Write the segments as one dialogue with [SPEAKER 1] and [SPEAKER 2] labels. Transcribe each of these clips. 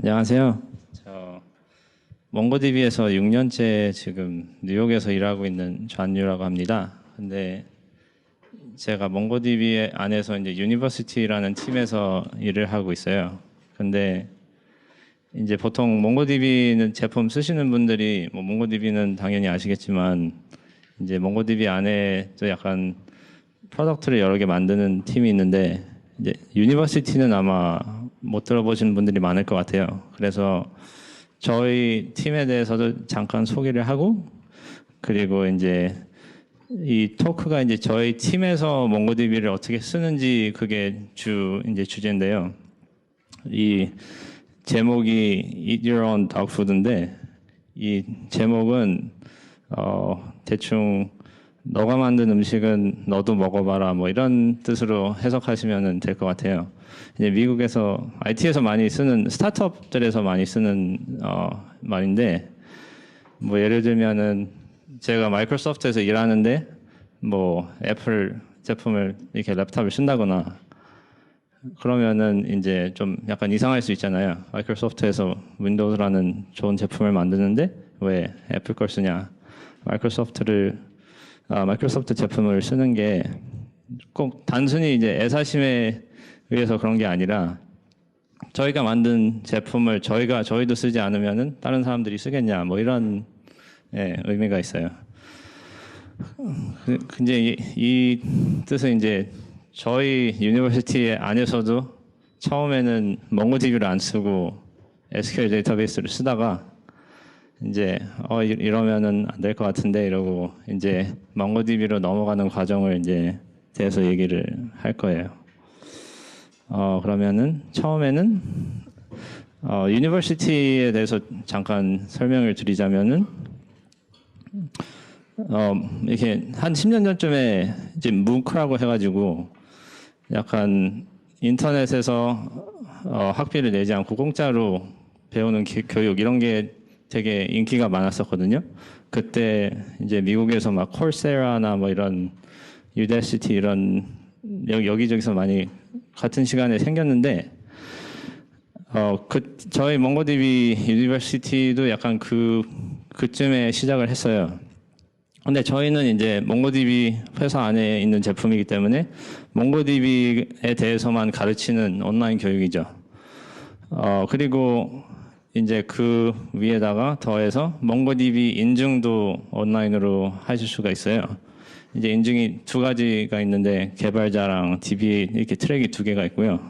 [SPEAKER 1] 안녕하세요. 저 몽고디비에서 6년째 지금 뉴욕에서 일하고 있는 좌유라고 합니다. 근데 제가 몽고디비 안에서 이제 유니버시티라는 팀에서 일을 하고 있어요. 근데 이제 보통 몽고디비는 제품 쓰시는 분들이 뭐 몽고디비는 당연히 아시겠지만 이제 몽고디비 안에 또 약간 프로덕트를 여러 개 만드는 팀이 있는데 이제 유니버시티는 아마 못 들어보시는 분들이 많을 것 같아요. 그래서 저희 팀에 대해서도 잠깐 소개를 하고 그리고 이제 이 토크가 이제 저희 팀에서 몽고디비를 어떻게 쓰는지 그게 이제 주제인데요. 이 제목이 Eat Your Own Dog Food인데 이 제목은 대충 너가 만든 음식은 너도 먹어봐라 뭐 이런 뜻으로 해석하시면 될 것 같아요. 이제 미국에서 IT에서 많이 쓰는 스타트업들에서 많이 쓰는 말인데 뭐 예를 들면은 제가 마이크로소프트에서 일하는데 뭐 애플 제품을 이렇게 랩탑을 쓴다거나 그러면은 이제 좀 약간 이상할 수 있잖아요. 마이크로소프트에서 윈도우즈라는 좋은 제품을 만드는데 왜 애플 걸 쓰냐? 마이크로소프트 제품을 쓰는 게 꼭 단순히 이제 애사심에 의해서 그런 게 아니라 저희가 만든 제품을 저희도 쓰지 않으면은 다른 사람들이 쓰겠냐 뭐 이런 의미가 있어요. 근데 이 뜻은 이제 저희 유니버시티 안에서도 처음에는 몽고디비를 안 쓰고 SQL 데이터베이스를 쓰다가 이제 이러면은 안 될 것 같은데 이러고 이제 몽고디비로 넘어가는 과정을 이제 대해서 얘기를 할 거예요. 그러면은 처음에는 유니버시티에 대해서 잠깐 설명을 드리자면은 이렇게 한 10년 전쯤에 이제 무크라고 해가지고 약간 인터넷에서 학비를 내지 않고 공짜로 배우는 교육 이런 게 되게 인기가 많았었거든요. 그때 이제 미국에서 막 콜세라나 뭐 이런 유다시티 이런 여기저기서 많이 같은 시간에 생겼는데 저희 몽고디비 유니버시티도 약간 그쯤에 시작을 했어요. 근데 저희는 이제 몽고디비 회사 안에 있는 제품이기 때문에 몽고디비에 대해서만 가르치는 온라인 교육이죠. 그리고 이제 그 위에다가 더해서 몽고디비 인증도 온라인으로 하실 수가 있어요. 이제 인증이 두 가지가 있는데 개발자랑 DB 이렇게 트랙이 두 개가 있고요.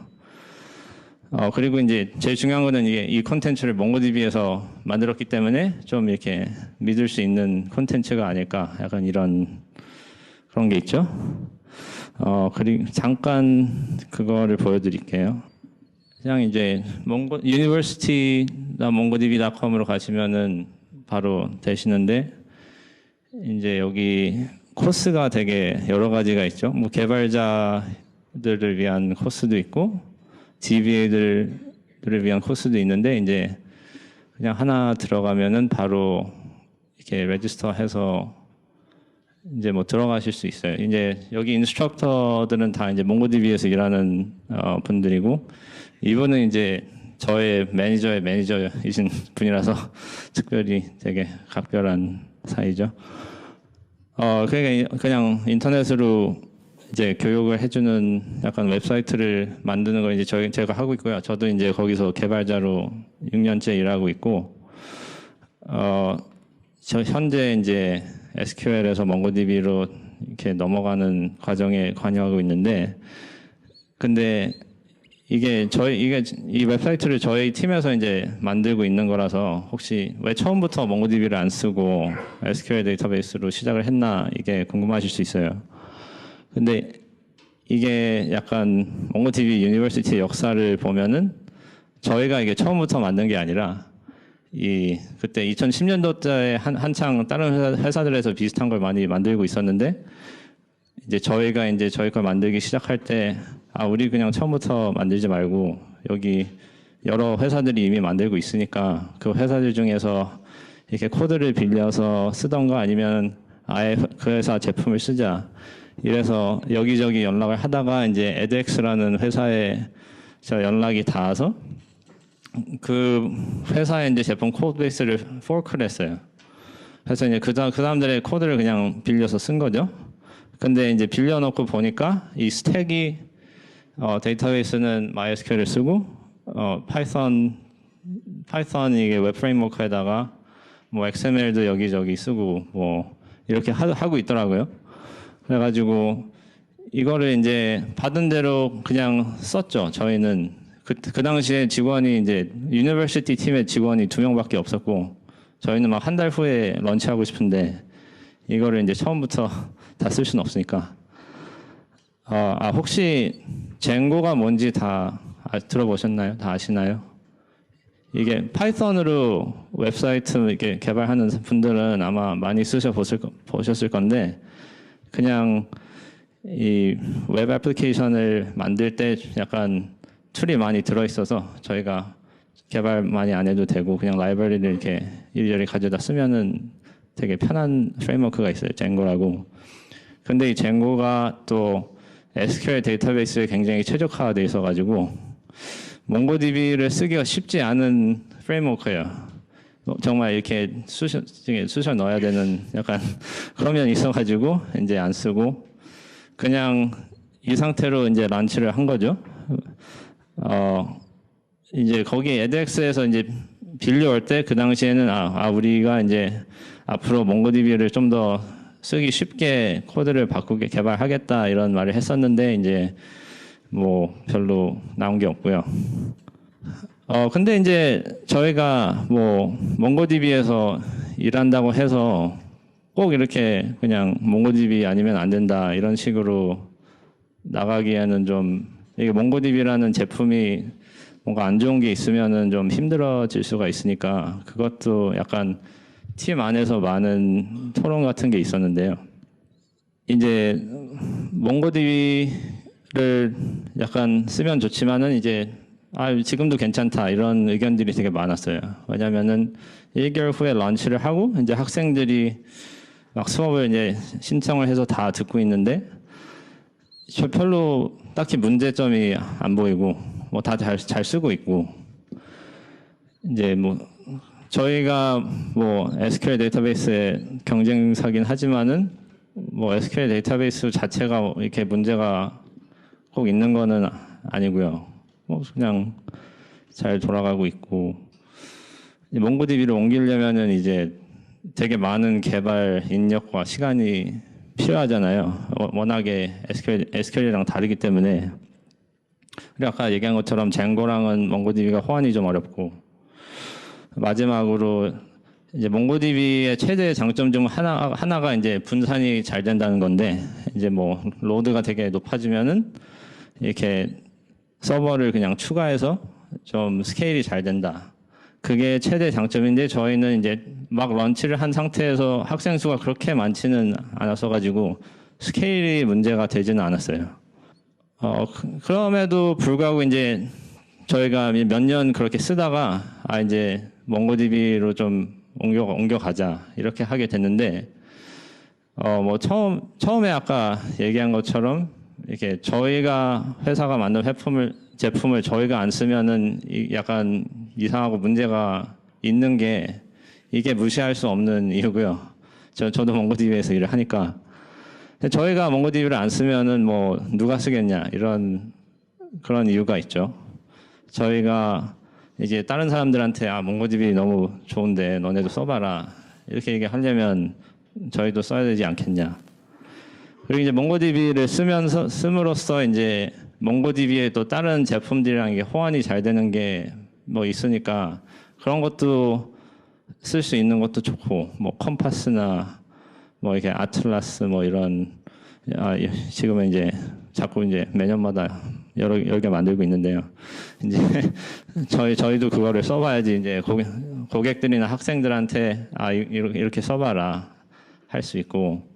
[SPEAKER 1] 그리고 이제 제일 중요한 거는 이 콘텐츠를 몽고디비에서 만들었기 때문에 좀 이렇게 믿을 수 있는 콘텐츠가 아닐까 약간 그런 게 있죠. 그리고 잠깐 그거를 보여드릴게요. 그냥 이제 유니버시티나 몽고디비.com으로 가시면은 바로 되시는데 이제 여기 코스가 되게 여러 가지가 있죠. 뭐 개발자들을 위한 코스도 있고 DBA들을 위한 코스도 있는데 이제 그냥 하나 들어가면은 바로 이렇게 레지스터해서 이제 뭐 들어가실 수 있어요. 이제 여기 인스트럭터들은 다 이제 몽고디비에서 일하는 분들이고 이분은 이제 저의 매니저의 매니저이신 분이라서 특별히 되게 각별한 사이죠. 그러니까 그냥 인터넷으로 이제 교육을 해주는 약간 웹사이트를 만드는 걸 이제 제가 하고 있고요. 저도 이제 거기서 개발자로 6년째 일하고 있고, 저 현재 이제 SQL에서 몽고디비로 이렇게 넘어가는 과정에 관여하고 있는데, 근데 이게 이 웹사이트를 저희 팀에서 이제 만들고 있는 거라서 혹시 왜 처음부터 몽고디비를 안 쓰고 SQL 데이터베이스로 시작을 했나 이게 궁금하실 수 있어요. 근데 이게 약간 몽고디비 유니버시티의 역사를 보면은 저희가 이게 처음부터 만든 게 아니라 그때 2010년도에 한창 다른 회사들에서 비슷한 걸 많이 만들고 있었는데 이제 저희가 이제 저희 걸 만들기 시작할 때 우리 그냥 처음부터 만들지 말고 여기 여러 회사들이 이미 만들고 있으니까 그 회사들 중에서 이렇게 코드를 빌려서 쓰던가 아니면 아예 그 회사 제품을 쓰자. 이래서 여기저기 연락을 하다가 이제 에드엑스라는 회사에 저 연락이 닿아서 그 회사의 이제 제품 코드 베이스를 포크를 했어요. 그래서 이제 그 사람들의 코드를 그냥 빌려서 쓴 거죠. 근데 이제 빌려놓고 보니까 이 스택이 데이터베이스는 MySQL을 쓰고 파이썬 이게 웹 프레임워크에다가 뭐 XML도 여기저기 쓰고 뭐 이렇게 하고 있더라고요. 그래가지고 이거를 이제 받은 대로 그냥 썼죠. 저희는 그 당시에 직원이 이제 유니버시티 팀의 직원이 2명밖에 없었고 저희는 막 한 달 후에 런치하고 싶은데 이거를 이제 처음부터 다 쓸 수는 없으니까. 혹시 쟁고가 뭔지 다 들어보셨나요? 다 아시나요? 이게 파이썬으로 웹사이트 이렇게 개발하는 분들은 아마 많이 보셨을 건데 그냥 이 웹 애플리케이션을 만들 때 약간 툴이 많이 들어있어서 저희가 개발 많이 안 해도 되고 그냥 라이브러리를 이렇게 이리저리 가져다 쓰면은 되게 편한 프레임워크가 있어요. 쟁고라고. 근데 이 쟁고가 또 SQL 데이터베이스에 굉장히 최적화되어 있어가지고 몽고DB를 쓰기가 쉽지 않은 프레임워크예요. 정말 이렇게 쑤셔 넣어야 되는 약간 그런 면이 있어가지고 이제 안 쓰고 그냥 이 상태로 이제 런치를 한 거죠. 이제 거기 에드엑스에서 이제 빌려올 때 그 당시에는 우리가 이제 앞으로 몽고DB를 좀 더 쓰기 쉽게 코드를 바꾸게 개발하겠다 이런 말을 했었는데 이제 뭐 별로 나온 게 없고요. 근데 이제 저희가 뭐 몽고DB에서 일한다고 해서 꼭 이렇게 그냥 몽고DB 아니면 안 된다 이런 식으로 나가기에는 좀 이게 몽고DB라는 제품이 뭔가 안 좋은 게 있으면은 좀 힘들어질 수가 있으니까 그것도 약간 팀 안에서 많은 토론 같은 게 있었는데요. 이제 몽고DB를 약간 쓰면 좋지만은 이제 지금도 괜찮다 이런 의견들이 되게 많았어요. 왜냐면은 1개월 후에 런치를 하고 이제 학생들이 막 수업을 이제 신청을 해서 다 듣고 있는데 저 별로 딱히 문제점이 안 보이고 뭐 다 잘 쓰고 있고 이제 뭐 저희가 뭐 SQL 데이터베이스의 경쟁사긴 하지만은 뭐 SQL 데이터베이스 자체가 이렇게 문제가 꼭 있는 거는 아니고요. 뭐 그냥 잘 돌아가고 있고 몽고DB를 옮기려면은 이제 되게 많은 개발 인력과 시간이 필요하잖아요. 워낙에 SQL이랑 다르기 때문에. 그리고 아까 얘기한 것처럼 쟁고랑은 몽고DB가 호환이 좀 어렵고 마지막으로 이제 몽고DB의 최대 장점 중 하나가 이제 분산이 잘 된다는 건데 이제 뭐 로드가 되게 높아지면은 이렇게 서버를 그냥 추가해서 좀 스케일이 잘 된다. 그게 최대 장점인데 저희는 이제 막 런치를 한 상태에서 학생 수가 그렇게 많지는 않았어 가지고 스케일이 문제가 되지는 않았어요. 그럼에도 불구하고 이제 저희가 몇 년 그렇게 쓰다가 이제 몽고DB로 좀 옮겨가자 이렇게 하게 됐는데 뭐 처음에 아까 얘기한 것처럼 이렇게 저희가 회사가 만든 제품을 저희가 안 쓰면은 약간 이상하고 문제가 있는 게 이게 무시할 수 없는 이유고요. 저도 몽고DB에서 일을 하니까 저희가 몽고DB를 안 쓰면은 뭐 누가 쓰겠냐 이런 그런 이유가 있죠. 저희가 이제 다른 사람들한테 몽고DB 너무 좋은데 너네도 써봐라 이렇게 얘기하려면 저희도 써야 되지 않겠냐. 그리고 이제 몽고DB를 씀으로써 이제 몽고DB에 또 다른 제품들이랑 이게 호환이 잘 되는 게 뭐 있으니까 그런 것도 쓸 수 있는 것도 좋고 뭐 컴파스나 뭐 이렇게 아틀라스 뭐 이런 지금은 이제 자꾸 이제 매년마다 여러 개 만들고 있는데요. 이제 저희도 그거를 써봐야지 이제 고객들이나 학생들한테 이렇게 써봐라 할 수 있고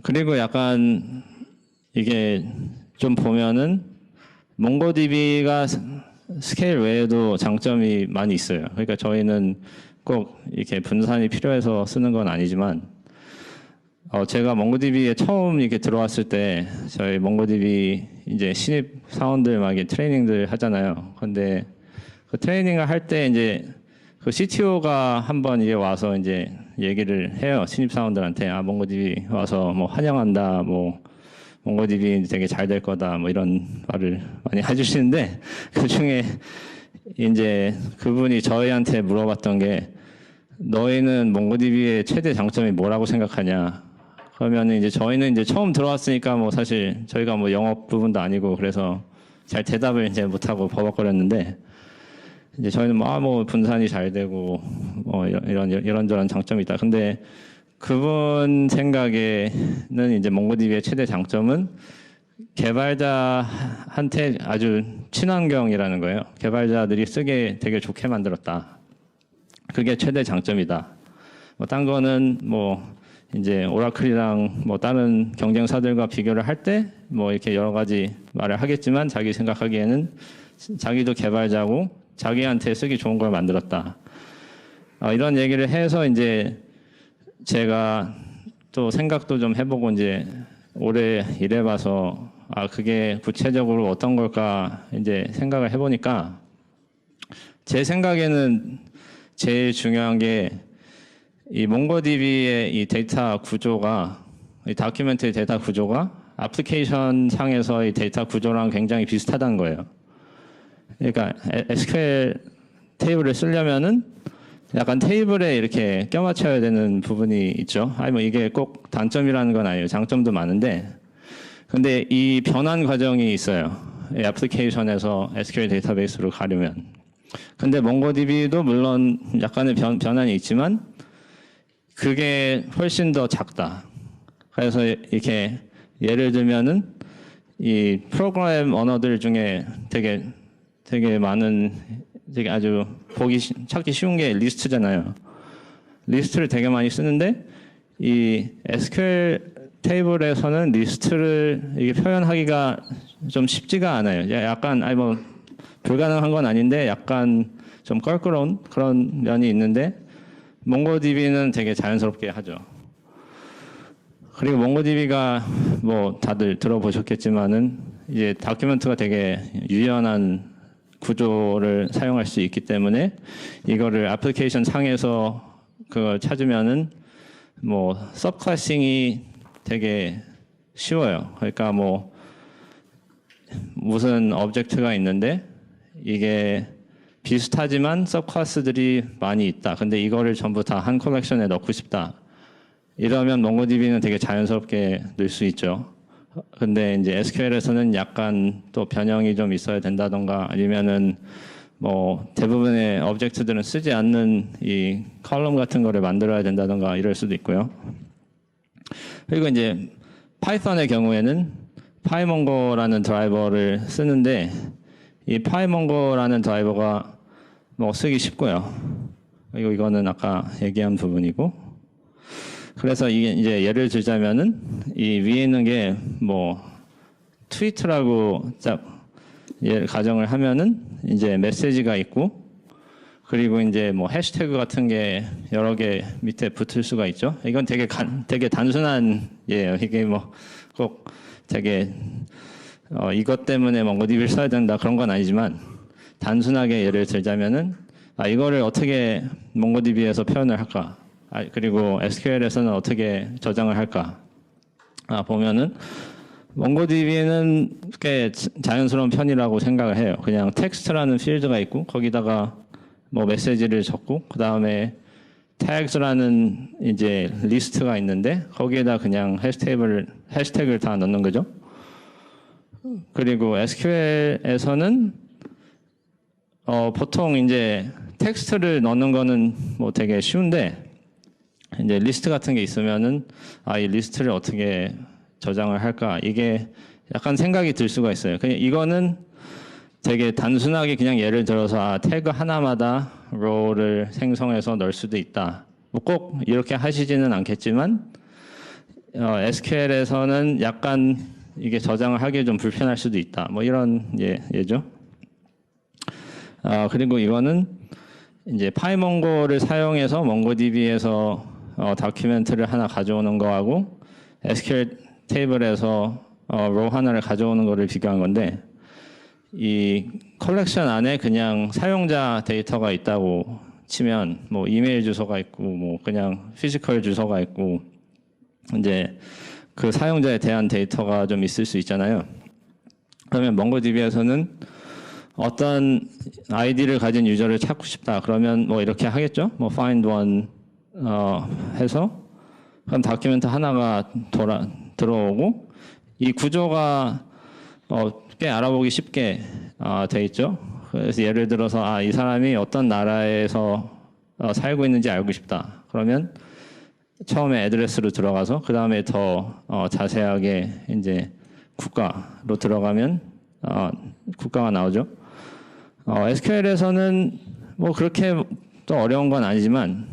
[SPEAKER 1] 그리고 약간 이게 좀 보면은 몽고DB가 스케일 외에도 장점이 많이 있어요. 그러니까 저희는 꼭 이렇게 분산이 필요해서 쓰는 건 아니지만 제가 몽고DB에 처음 이렇게 들어왔을 때 저희 몽고DB 이제 신입 사원들 막 이렇게 트레이닝들 하잖아요. 근데 그 트레이닝을 할 때 이제 그 CTO가 한번 이제 와서 이제 얘기를 해요. 신입 사원들한테 몽고디비 와서 뭐 환영한다, 뭐 몽고디비 되게 잘 될 거다, 뭐 이런 말을 많이 해주시는데 그 중에 이제 그분이 저희한테 물어봤던 게 너희는 몽고디비의 최대 장점이 뭐라고 생각하냐? 그러면 이제 저희는 이제 처음 들어왔으니까 뭐 사실 저희가 뭐 영업 부분도 아니고 그래서 잘 대답을 이제 못하고 버벅거렸는데 이제 저희는 뭐 분산이 잘 되고 뭐 이런저런 장점이 있다. 근데 그분 생각에는 이제 몽고디비의 최대 장점은 개발자한테 아주 친환경이라는 거예요. 개발자들이 쓰기 되게 좋게 만들었다. 그게 최대 장점이다. 뭐 딴 거는 뭐 이제 오라클이랑 뭐 다른 경쟁사들과 비교를 할 때 뭐 이렇게 여러 가지 말을 하겠지만 자기 생각하기에는 자기도 개발자고 자기한테 쓰기 좋은 걸 만들었다. 이런 얘기를 해서 이제 제가 또 생각도 좀 해보고 이제 오래 일해봐서 그게 구체적으로 어떤 걸까 이제 생각을 해보니까 제 생각에는 제일 중요한 게 이 몽고디비의 이 데이터 구조가 이 다큐멘터리 데이터 구조가 애플리케이션 상에서의 데이터 구조랑 굉장히 비슷하다는 거예요. 그러니까 SQL 테이블을 쓰려면은 약간 테이블에 이렇게 껴맞춰야 되는 부분이 있죠. 뭐 이게 꼭 단점이라는 건 아니에요. 장점도 많은데 근데 이 변환 과정이 있어요. 이 애플리케이션에서 SQL 데이터베이스로 가려면. 근데 몽고디비도 물론 약간의 변환이 있지만 그게 훨씬 더 작다. 그래서 이렇게 예를 들면은 이 프로그램 언어들 중에 되게 많은 되게 아주 찾기 쉬운 게 리스트잖아요. 리스트를 되게 많이 쓰는데 이 SQL 테이블에서는 리스트를 이게 표현하기가 좀 쉽지가 않아요. 약간 뭐 불가능한 건 아닌데 약간 좀 껄끄러운 그런 면이 있는데 몽고디비는 되게 자연스럽게 하죠. 그리고 몽고디비가 뭐 다들 들어보셨겠지만은 이제 다큐멘트가 되게 유연한 구조를 사용할 수 있기 때문에 이거를 애플리케이션 상에서 그걸 찾으면은 뭐 서브클래싱이 되게 쉬워요. 그러니까 뭐 무슨 오브젝트가 있는데 이게 비슷하지만 서브클래스들이 많이 있다. 근데 이거를 전부 다 한 컬렉션에 넣고 싶다. 이러면 몽고디비는 되게 자연스럽게 넣을 수 있죠. 근데 이제 SQL에서는 약간 또 변형이 좀 있어야 된다던가 아니면은 뭐 대부분의 오브젝트들은 쓰지 않는 이 컬럼 같은 거를 만들어야 된다던가 이럴 수도 있고요. 그리고 이제 파이썬의 경우에는 파이몽고라는 드라이버를 쓰는데 이 파이몽고라는 드라이버가 뭐 쓰기 쉽고요. 그리고 이거는 아까 얘기한 부분이고. 그래서 이게 이제 예를 들자면은 이 위에 있는 게 뭐 트위트라고 딱 가정을 하면은 이제 메시지가 있고 그리고 이제 뭐 해시태그 같은 게 여러 개 밑에 붙을 수가 있죠. 이건 되게 단순한 예예요. 이게 뭐 꼭 되게 이것 때문에 몽고디비를 써야 된다 그런 건 아니지만 단순하게 예를 들자면은 이거를 어떻게 몽고디비에서 표현을 할까? 그리고 SQL에서는 어떻게 저장을 할까? 보면은 몽고디비는 꽤 자연스러운 편이라고 생각을 해요. 그냥 텍스트라는 필드가 있고 거기다가 뭐 메시지를 적고 그 다음에 tags라는 이제 리스트가 있는데 거기에다 그냥 해시태그를 다 넣는 거죠. 그리고 SQL에서는 보통 이제 텍스트를 넣는 거는 뭐 되게 쉬운데 이제 리스트 같은 게 있으면은 이 리스트를 어떻게 저장을 할까 이게 약간 생각이 들 수가 있어요. 그냥 이거는 되게 단순하게 그냥 예를 들어서 태그 하나마다 row를 생성해서 넣을 수도 있다. 뭐 꼭 이렇게 하시지는 않겠지만 SQL에서는 약간 이게 저장을 하기 좀 불편할 수도 있다. 뭐 이런 예죠. 그리고 이거는 이제 파이몽고를 사용해서 몽고DB에서 다큐멘트를 하나 가져오는 거하고 SQL 테이블에서 row 하나를 가져오는 거를 비교한 건데 이 컬렉션 안에 그냥 사용자 데이터가 있다고 치면 뭐 이메일 주소가 있고 뭐 그냥 피지컬 주소가 있고 이제 그 사용자에 대한 데이터가 좀 있을 수 있잖아요. 그러면 몽고DB에서는 어떤 아이디를 가진 유저를 찾고 싶다. 그러면 뭐 이렇게 하겠죠. 뭐 find one 해서 그럼 다큐멘트 하나가 들어오고 이 구조가 꽤 알아보기 쉽게 돼 있죠. 그래서 예를 들어서 이 사람이 어떤 나라에서 살고 있는지 알고 싶다. 그러면 처음에 애드레스로 들어가서 그 다음에 더 자세하게 이제 국가로 들어가면 국가가 나오죠. SQL에서는 뭐 그렇게 또 어려운 건 아니지만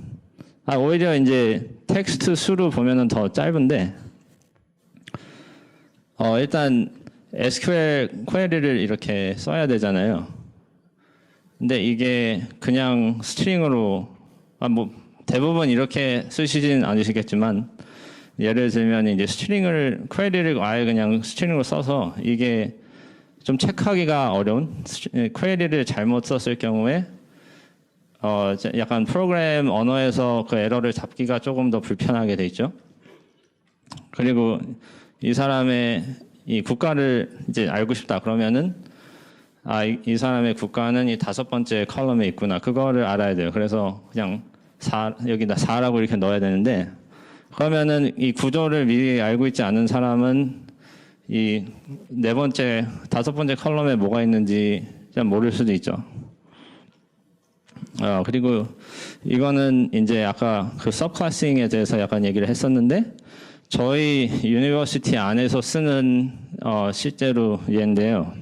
[SPEAKER 1] 오히려 이제 텍스트 수로 보면은 더 짧은데 일단 SQL 퀘리를 이렇게 써야 되잖아요. 근데 이게 그냥 스트링으로 뭐 대부분 이렇게 쓰시진 않으시겠지만 예를 들면 이제 퀘리를 아예 그냥 스트링으로 써서 이게 좀 체크하기가 어려운 퀘리를 잘못 썼을 경우에 약간 프로그램 언어에서 그 에러를 잡기가 조금 더 불편하게 돼 있죠. 그리고 이 사람의 이 국가를 이제 알고 싶다 그러면은 이 사람의 국가는 이 5번째 컬럼에 있구나. 그거를 알아야 돼요. 그래서 그냥 여기다 4라고 이렇게 넣어야 되는데 그러면은 이 구조를 미리 알고 있지 않은 사람은 이 5번째 컬럼에 뭐가 있는지 잘 모를 수도 있죠. 그리고 이거는 이제 아까 그 서브클래싱에 대해서 약간 얘기를 했었는데 저희 유니버시티 안에서 쓰는 실제로 예인데요.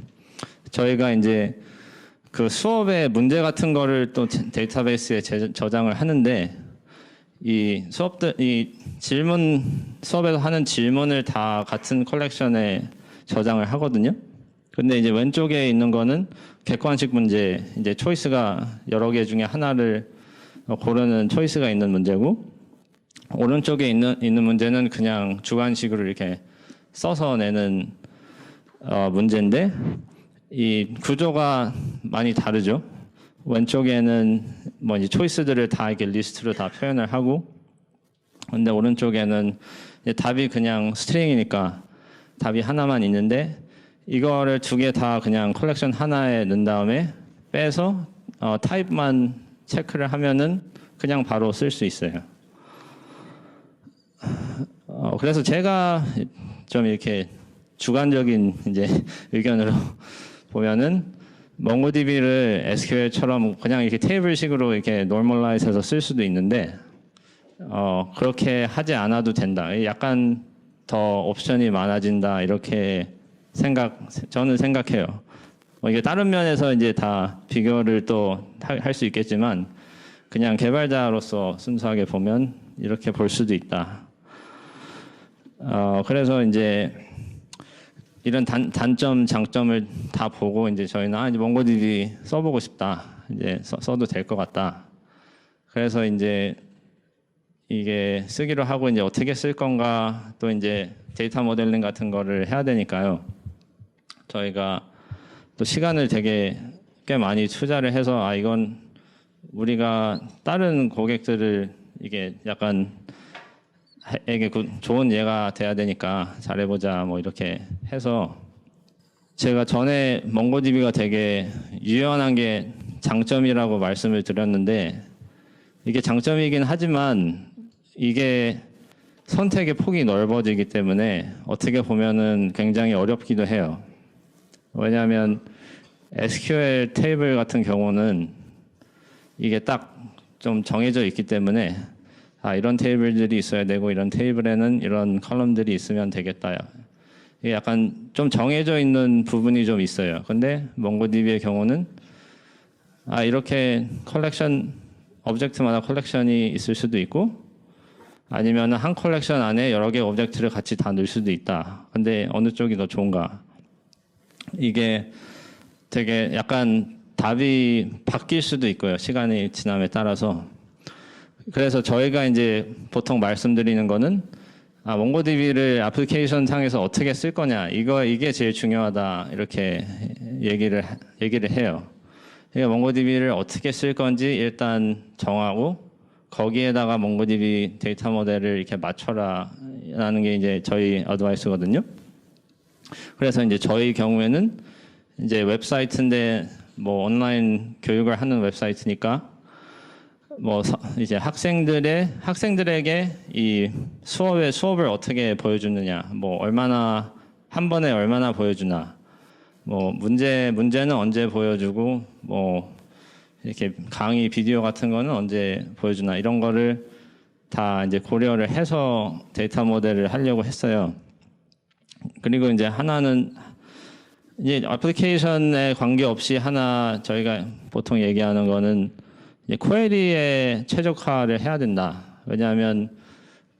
[SPEAKER 1] 저희가 이제 그 수업의 문제 같은 거를 또 데이터베이스에 저장을 하는데 이 수업에서 하는 질문을 다 같은 컬렉션에 저장을 하거든요. 근데 이제 왼쪽에 있는 거는 객관식 문제, 이제 초이스가 여러 개 중에 하나를 고르는 초이스가 있는 문제고, 오른쪽에 있는 문제는 그냥 주관식으로 이렇게 써서 내는 문제인데, 이 구조가 많이 다르죠. 왼쪽에는 뭐 이제 초이스들을 다 이렇게 리스트로 다 표현을 하고, 근데 오른쪽에는 이제 답이 그냥 스트링이니까 답이 하나만 있는데, 이거를 2개 다 그냥 컬렉션 하나에 넣은 다음에 빼서 타입만 체크를 하면은 그냥 바로 쓸 수 있어요. 그래서 제가 좀 이렇게 주관적인 이제 의견으로 보면은 몽고DB를 SQL처럼 그냥 이렇게 테이블식으로 이렇게 노멀라이즈해서 쓸 수도 있는데 그렇게 하지 않아도 된다. 약간 더 옵션이 많아진다 이렇게 저는 생각해요. 이게 다른 면에서 이제 다 비교를 또 할 수 있겠지만 그냥 개발자로서 순수하게 보면 이렇게 볼 수도 있다. 그래서 이제 이런 단점, 장점을 다 보고 이제 저희는 이제 몽고DB 써보고 싶다. 이제 써도 될 것 같다. 그래서 이제 이게 쓰기로 하고 이제 어떻게 쓸 건가 또 이제 데이터 모델링 같은 거를 해야 되니까요. 저희가 또 시간을 되게 꽤 많이 투자를 해서 이건 우리가 다른 고객들을 이게 약간 에게 좋은 예가 돼야 되니까 잘해보자 뭐 이렇게 해서 제가 전에 몽고DB가 되게 유연한 게 장점이라고 말씀을 드렸는데 이게 장점이긴 하지만 이게 선택의 폭이 넓어지기 때문에 어떻게 보면은 굉장히 어렵기도 해요. 왜냐하면 SQL 테이블 같은 경우는 이게 딱 좀 정해져 있기 때문에 이런 테이블들이 있어야 되고 이런 테이블에는 이런 컬럼들이 있으면 되겠다. 이게 약간 좀 정해져 있는 부분이 좀 있어요. 근데 몽고DB의 경우는 이렇게 오브젝트마다 컬렉션이 있을 수도 있고 아니면 한 컬렉션 안에 여러 개의 오브젝트를 같이 다 넣을 수도 있다. 근데 어느 쪽이 더 좋은가? 이게 되게 약간 답이 바뀔 수도 있고요. 시간이 지남에 따라서. 그래서 저희가 이제 보통 말씀드리는 거는 몽고DB를 애플리케이션 상에서 어떻게 쓸 거냐 이게 제일 중요하다 이렇게 얘기를 해요. 그러니까 몽고DB를 어떻게 쓸 건지 일단 정하고 거기에다가 몽고DB 데이터 모델을 이렇게 맞춰라라는 게 이제 저희 어드바이스거든요. 그래서 이제 저희 경우에는 이제 웹사이트인데 뭐 온라인 교육을 하는 웹사이트니까 뭐 이제 학생들에게 이 수업을 어떻게 보여주느냐, 뭐 얼마나 한 번에 얼마나 보여주나, 뭐 문제는 언제 보여주고 뭐 이렇게 강의 비디오 같은 거는 언제 보여주나 이런 거를 다 이제 고려를 해서 데이터 모델을 하려고 했어요. 그리고 이제 하나는 이제 애플리케이션에 관계없이 하나 저희가 보통 얘기하는 거는 이제 퀘리에 최적화를 해야 된다. 왜냐하면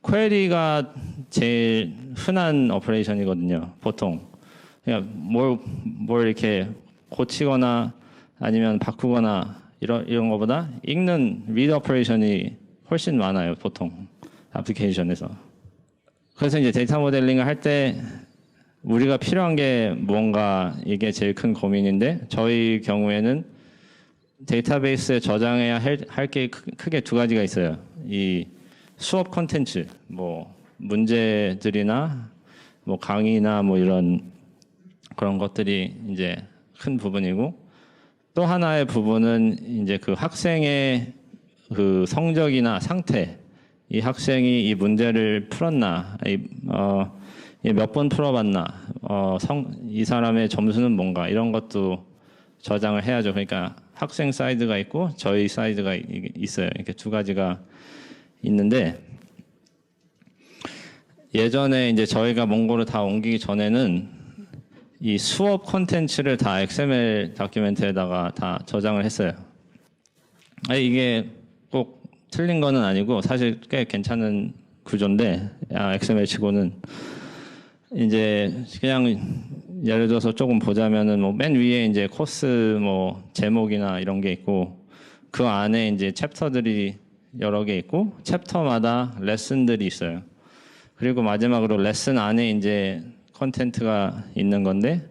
[SPEAKER 1] 퀘리가 제일 흔한 오퍼레이션이거든요. 보통 그냥 뭘 이렇게 고치거나 아니면 바꾸거나 이런 거보다 읽는 리드 오퍼레이션이 훨씬 많아요. 보통 애플리케이션에서. 그래서 이제 데이터 모델링을 할 때 우리가 필요한 게 뭔가 이게 제일 큰 고민인데 저희 경우에는 데이터베이스에 저장해야 할 게 크게 두 가지가 있어요. 이 수업 콘텐츠, 뭐 문제들이나 뭐 강의나 뭐 이런 그런 것들이 이제 큰 부분이고 또 하나의 부분은 이제 그 학생의 그 성적이나 상태, 이 학생이 이 문제를 풀었나, 몇 번 풀어봤나, 이 사람의 점수는 뭔가 이런 것도 저장을 해야죠. 그러니까 학생 사이드가 있고 저희 사이드가 있어요. 이렇게 두 가지가 있는데 예전에 이제 저희가 몽고를 다 옮기기 전에는 이 수업 콘텐츠를 다 XML 다큐멘트에다가 다 저장을 했어요. 이게 꼭 틀린 거는 아니고 사실 꽤 괜찮은 구조인데 XML 치고는 이제 그냥 예를 들어서 조금 보자면은 뭐 맨 위에 이제 코스 뭐 제목이나 이런 게 있고 그 안에 이제 챕터들이 여러 개 있고 챕터마다 레슨들이 있어요. 그리고 마지막으로 레슨 안에 이제 컨텐트가 있는 건데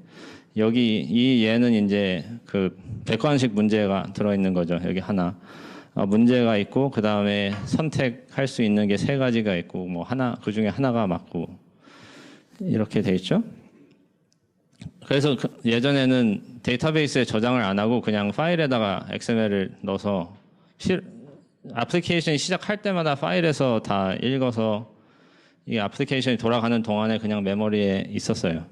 [SPEAKER 1] 여기 얘는 이제 그 객관식 문제가 들어 있는 거죠. 여기 하나 문제가 있고 그 다음에 선택할 수 있는 게 세 가지가 있고 뭐 그 중에 하나가 맞고 이렇게 돼 있죠. 그래서 예전에는 데이터베이스에 저장을 안 하고 그냥 파일에다가 XML을 넣어서 애플리케이션이 시작할 때마다 파일에서 다 읽어서 이 애플리케이션이 돌아가는 동안에 그냥 메모리에 있었어요.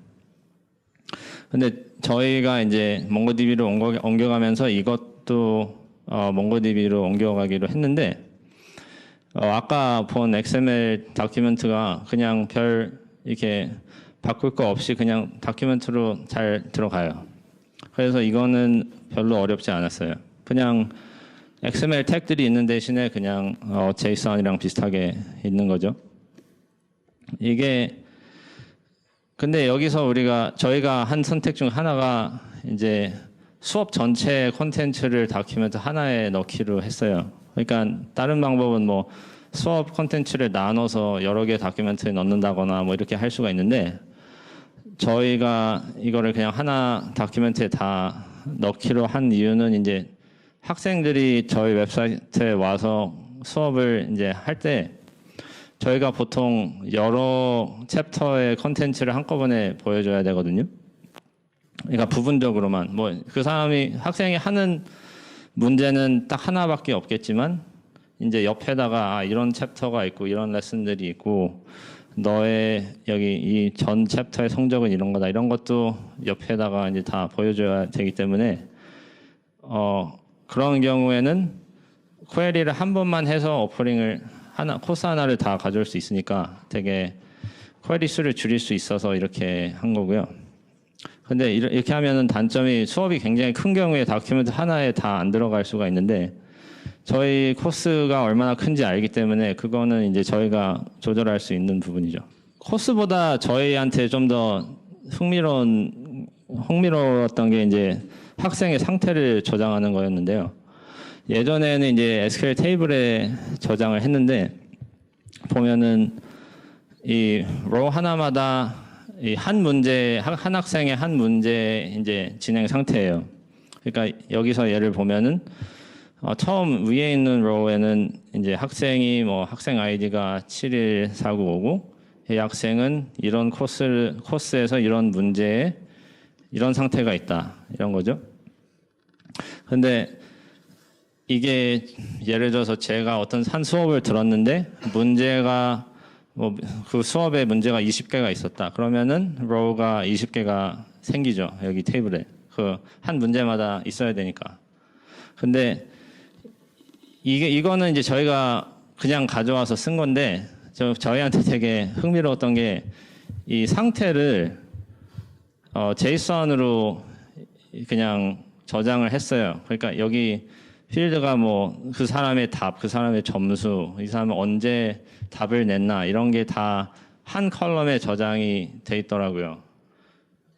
[SPEAKER 1] 근데 저희가 이제 몽고DB로 옮겨가면서 이것도 몽고DB로 옮겨가기로 했는데 아까 본 XML 다큐멘트가 그냥 별 이렇게 바꿀 거 없이 그냥 다큐멘트로 잘 들어가요. 그래서 이거는 별로 어렵지 않았어요. 그냥 XML 태그들이 있는 대신에 그냥 JSON이랑 비슷하게 있는 거죠. 이게 근데 여기서 저희가 한 선택 중 하나가 이제 수업 전체 콘텐츠를 다큐멘트 하나에 넣기로 했어요. 그러니까 다른 방법은 뭐 수업 콘텐츠를 나눠서 여러 개 다큐멘트에 넣는다거나 뭐 이렇게 할 수가 있는데 저희가 이거를 그냥 하나 다큐멘트에 다 넣기로 한 이유는 이제 학생들이 저희 웹사이트에 와서 수업을 이제 할 때 저희가 보통 여러 챕터의 컨텐츠를 한꺼번에 보여줘야 되거든요. 그러니까 부분적으로만 뭐 그 학생이 하는 문제는 딱 하나밖에 없겠지만 이제 옆에다가 이런 챕터가 있고 이런 레슨들이 있고 너의 여기 이 전 챕터의 성적은 이런 거다 이런 것도 옆에다가 이제 다 보여줘야 되기 때문에 그런 경우에는 퀘리를 한 번만 해서 오퍼링을 코스 하나를 다 가져올 수 있으니까 되게 퀘리 수를 줄일 수 있어서 이렇게 한 거고요. 근데 이렇게 하면은 단점이 수업이 굉장히 큰 경우에 다큐멘트 하나에 다 안 들어갈 수가 있는데 저희 코스가 얼마나 큰지 알기 때문에 그거는 이제 저희가 조절할 수 있는 부분이죠. 코스보다 저희한테 좀 더 흥미로웠던 게 이제 학생의 상태를 저장하는 거였는데요. 예전에는 이제 SQL 테이블에 저장을 했는데 보면은 이 row 하나마다 이 한 문제 한 학생의 한 문제 이제 진행 상태예요. 그러니까 여기서 예를 보면은 처음 위에 있는 로우에는 이제 학생이 뭐 학생 아이디가 714955고 이 학생은 이런 코스에서 이런 문제에 이런 상태가 있다 이런 거죠. 근데 이게 예를 들어서 제가 어떤 한 수업을 들었는데 문제가 뭐 그 수업에 문제가 20개가 있었다. 그러면은 로우가 20개가 생기죠. 여기 테이블에. 그 한 문제마다 있어야 되니까. 근데 이거는 이제 저희가 그냥 가져와서 쓴 건데 저희한테 되게 흥미로웠던 게 이 상태를 제이슨으로 그냥 저장을 했어요. 그러니까 여기 필드가 뭐 그 사람의 답, 그 사람의 점수, 이 사람은 언제 답을 냈나 이런 게 다 한 컬럼에 저장이 돼 있더라고요.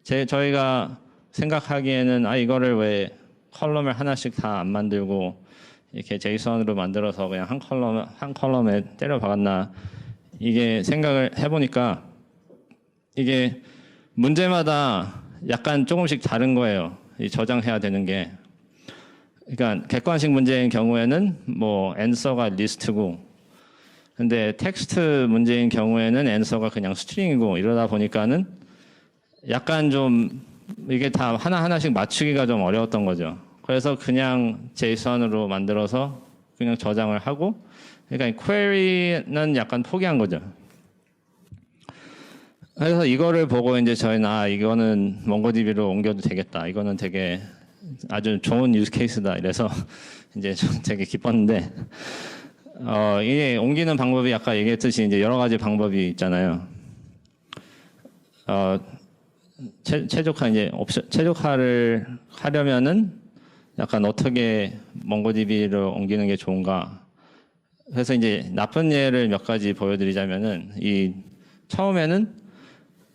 [SPEAKER 1] 저희가 생각하기에는 이거를 왜 컬럼을 하나씩 다 안 만들고 이렇게 제이슨으로 만들어서 그냥 한 컬럼에 때려 박았나 이게 생각을 해보니까 이게 문제마다 약간 조금씩 다른 거예요. 이 저장해야 되는 게. 그러니까 객관식 문제인 경우에는 뭐 앤서가 리스트고, 근데 텍스트 문제인 경우에는 앤서가 그냥 스트링이고 이러다 보니까는 약간 좀 이게 다 하나하나씩 맞추기가 좀 어려웠던 거죠. 그래서 그냥 제이슨으로 만들어서 그냥 저장을 하고, 그러니까 퀘리는 약간 포기한 거죠. 그래서 이거를 보고 이제 저희는 이거는 몽고디비로 옮겨도 되겠다. 이거는 되게 아주 좋은 유즈 케이스다. 이래서 이제 좀 되게 기뻤는데, 이게 옮기는 방법이 아까 얘기했듯이 이제 여러 가지 방법이 있잖아요. 최적화를 하려면은 약간 어떻게 몽고디비로 옮기는 게 좋은가. 그래서 이제 나쁜 예를 몇 가지 보여드리자면은 처음에는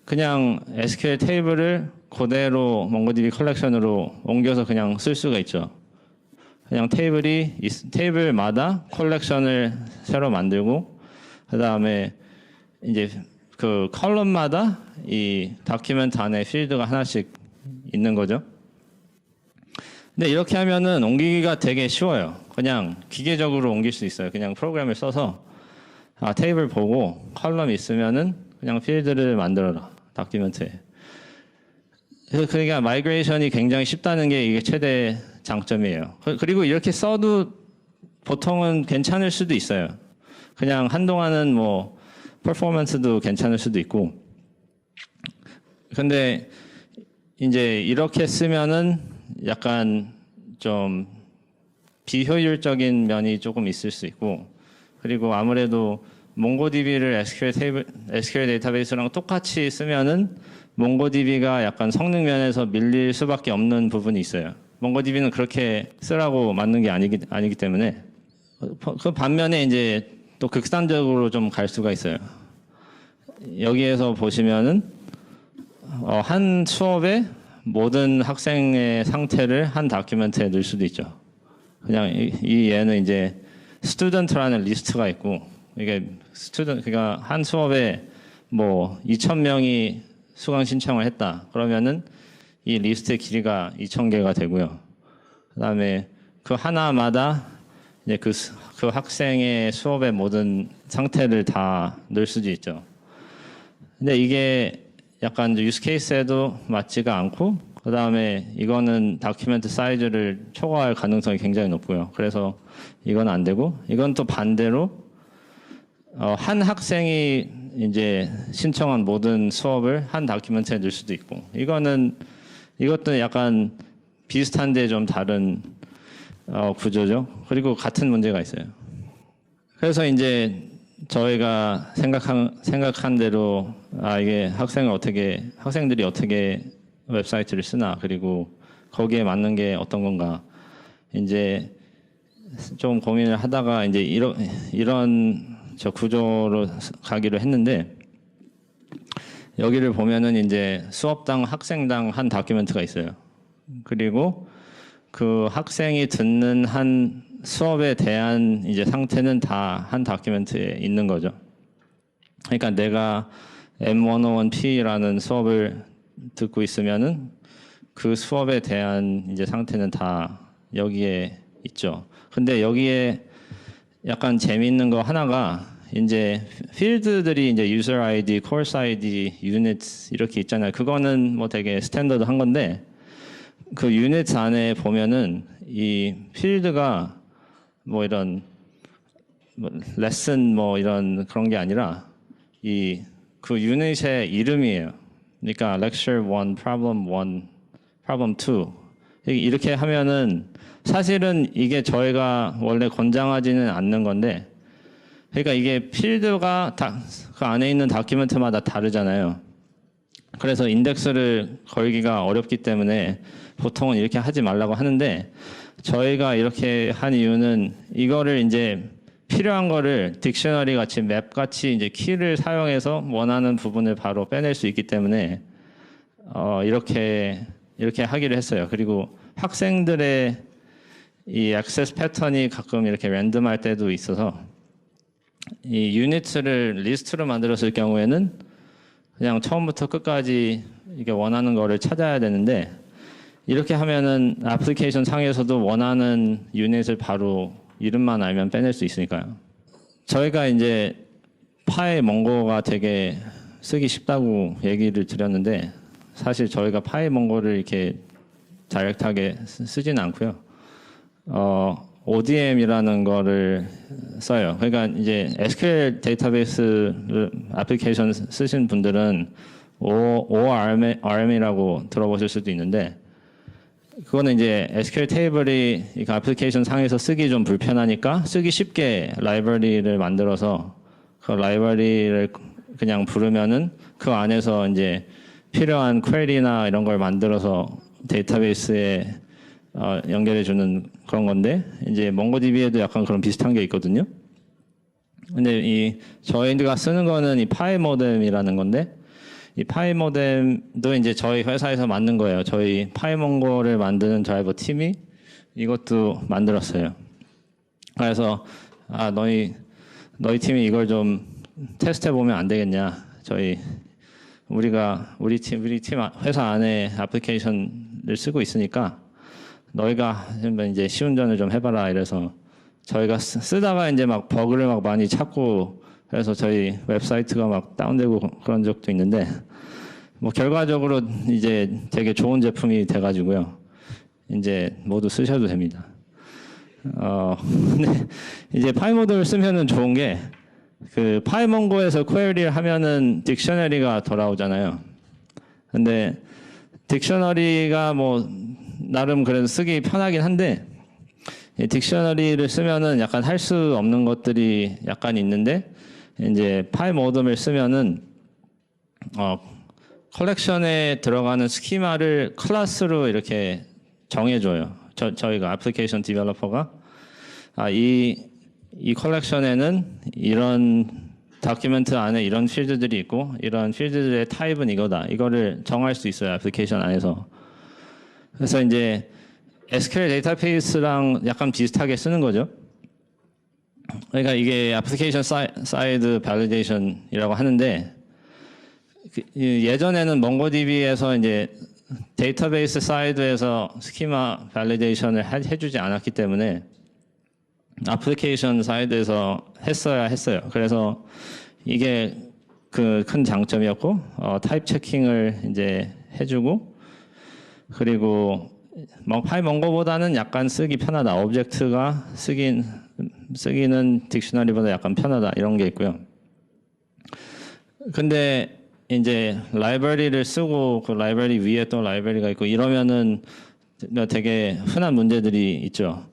[SPEAKER 1] 그냥 SQL 테이블을 그대로 몽고디비 컬렉션으로 옮겨서 그냥 쓸 수가 있죠. 그냥 테이블마다 컬렉션을 새로 만들고, 그 다음에 이제 그 컬럼마다 이 다큐멘트 안에 필드가 하나씩 있는 거죠. 근데 이렇게 하면은 옮기기가 되게 쉬워요. 그냥 기계적으로 옮길 수 있어요. 그냥 프로그램을 써서 테이블 보고 컬럼 있으면은 그냥 필드를 만들어라. 다큐멘트에. 그러니까 마이그레이션이 굉장히 쉽다는 게 이게 최대 장점이에요. 그리고 이렇게 써도 보통은 괜찮을 수도 있어요. 그냥 한동안은 뭐 퍼포먼스도 괜찮을 수도 있고. 근데 이제 이렇게 쓰면은 약간 좀 비효율적인 면이 조금 있을 수 있고, 그리고 아무래도 몽고디비를 SQL 데이터베이스랑 똑같이 쓰면은 몽고디비가 약간 성능 면에서 밀릴 수밖에 없는 부분이 있어요. 몽고디비는 그렇게 쓰라고 만든 게 아니기 때문에. 그 반면에 이제 또 극단적으로 좀 갈 수가 있어요. 여기에서 보시면은 한 수업에 모든 학생의 상태를 한 다큐멘트에 넣을 수도 있죠. 그냥 이 얘는 이제 스튜던트라는 리스트가 있고, 이게 그러니까 한 수업에 뭐 2,000명이 수강 신청을 했다. 그러면은 이 리스트의 길이가 2,000개가 되고요. 그다음에 그 하나마다 이제 그 학생의 수업의 모든 상태를 다 넣을 수도 있죠. 근데 이게 약간 유스 케이스에도 맞지가 않고, 그다음에 이거는 다큐멘트 사이즈를 초과할 가능성이 굉장히 높고요. 그래서 이건 안 되고, 이건 또 반대로 한 학생이 이제 신청한 모든 수업을 한 다큐멘트에 넣을 수도 있고, 이것도 약간 비슷한데 좀 다른 구조죠. 그리고 같은 문제가 있어요. 그래서 이제 저희가 생각한 대로 이게 학생들이 어떻게 웹사이트를 쓰나, 그리고 거기에 맞는 게 어떤 건가 이제 좀 고민을 하다가 이제 이런 저 구조로 가기로 했는데, 여기를 보면은 이제 수업당 학생당 한 다큐멘트가 있어요. 그리고 그 학생이 듣는 한 수업에 대한 이제 상태는 다 한 다큐멘트에 있는 거죠. 그러니까 내가 M101P라는 수업을 듣고 있으면은 그 수업에 대한 이제 상태는 다 여기에 있죠. 근데 여기에 약간 재미있는 거 하나가 이제 필드들이 이제 user ID, course ID, units 이렇게 있잖아요. 그거는 뭐 되게 스탠더드한 건데 그 units 안에 보면은 이 필드가 뭐 이런 뭐 레슨 뭐 이런 그런 게 아니라 이 그 유닛의 이름이에요. 그러니까 lecture 1, problem 1, problem 2 이렇게 하면은 사실은 이게 저희가 원래 권장하지는 않는 건데 그러니까 이게 필드가 다 그 안에 있는 다큐멘트마다 다르잖아요. 그래서 인덱스를 걸기가 어렵기 때문에 보통은 이렇게 하지 말라고 하는데 저희가 이렇게 한 이유는 이거를 이제 필요한 거를 딕셔너리 같이 맵 같이 이제 키를 사용해서 원하는 부분을 바로 빼낼 수 있기 때문에 이렇게 하기로 했어요. 그리고 학생들의 이 액세스 패턴이 가끔 이렇게 랜덤할 때도 있어서 이 유닛을 리스트로 만들었을 경우에는 그냥 처음부터 끝까지 이게 원하는 거를 찾아야 되는데 이렇게 하면은 애플리케이션 상에서도 원하는 유닛을 바로 이름만 알면 빼낼 수 있으니까요. 저희가 이제 파일 몽고가 되게 쓰기 쉽다고 얘기를 드렸는데 사실 저희가 파일 몽고를 이렇게 다이렉트하게 쓰지는 않고요. ODM이라는 거를 써요. 그러니까 이제 SQL 데이터베이스 애플리케이션 쓰신 분들은 ORM이라고 들어보실 수도 있는데 그거는 이제 SQL 테이블이 이 애플리케이션 상에서 쓰기 좀 불편하니까 쓰기 쉽게 라이브러리를 만들어서 그 라이브러리를 그냥 부르면은 그 안에서 이제 필요한 퀘리나 이런 걸 만들어서 데이터베이스에 연결해 주는 그런 건데 이제 몽고DB에도 약간 그런 비슷한 게 있거든요. 근데 저희가 쓰는 거는 이 파일 모뎀이라는 건데 이 파일 모뎀도 이제 저희 회사에서 만든 거예요. 저희 파일 몽고를 만드는 드라이버 팀이 이것도 만들었어요. 그래서 너희 팀이 이걸 좀 테스트해 보면 안 되겠냐? 우리 팀 회사 안에 애플리케이션을 쓰고 있으니까 너희가 이제 시운전을 좀 해봐라 이래서 저희가 쓰다가 이제 막 버그를 막 많이 찾고 그래서 저희 웹사이트가 막 다운되고 그런 적도 있는데 뭐 결과적으로 이제 되게 좋은 제품이 돼가지고요. 이제 모두 쓰셔도 됩니다. 근데 이제 파이모드를 쓰면은 좋은 게 그 파이몽고에서 퀘리를 하면은 딕셔너리가 돌아오잖아요. 근데 딕셔너리가 뭐 나름 그래도 쓰기 편하긴 한데 딕셔너리를 쓰면은 약간 할 수 없는 것들이 약간 있는데 이제 파일 모뎀을 쓰면은 컬렉션에 들어가는 스키마를 클래스로 이렇게 정해줘요. 저희가 애플리케이션 디벨로퍼가 이 컬렉션에는 이런 다큐멘트 안에 이런 필드들이 있고 이런 필드들의 타입은 이거다. 이거를 정할 수 있어요. 애플리케이션 안에서. 그래서 이제 SQL 데이터베이스랑 약간 비슷하게 쓰는 거죠. 그러니까 이게 애플리케이션 사이드 밸리데이션이라고 하는데 예전에는 몽고DB에서 이제 데이터베이스 사이드에서 스키마 밸리데이션을 해주지 않았기 때문에 애플리케이션 사이드에서 했어야 했어요. 그래서 이게 그 큰 장점이었고 타입 체킹을 이제 해주고 그리고 파일 몽고보다는 약간 쓰기 편하다. 오브젝트가 쓰기는 딕셔너리보다 약간 편하다. 이런 게 있고요. 근데 이제 라이브러리를 쓰고 그 라이브러리 위에 또 라이브러리가 있고 이러면은 되게 흔한 문제들이 있죠.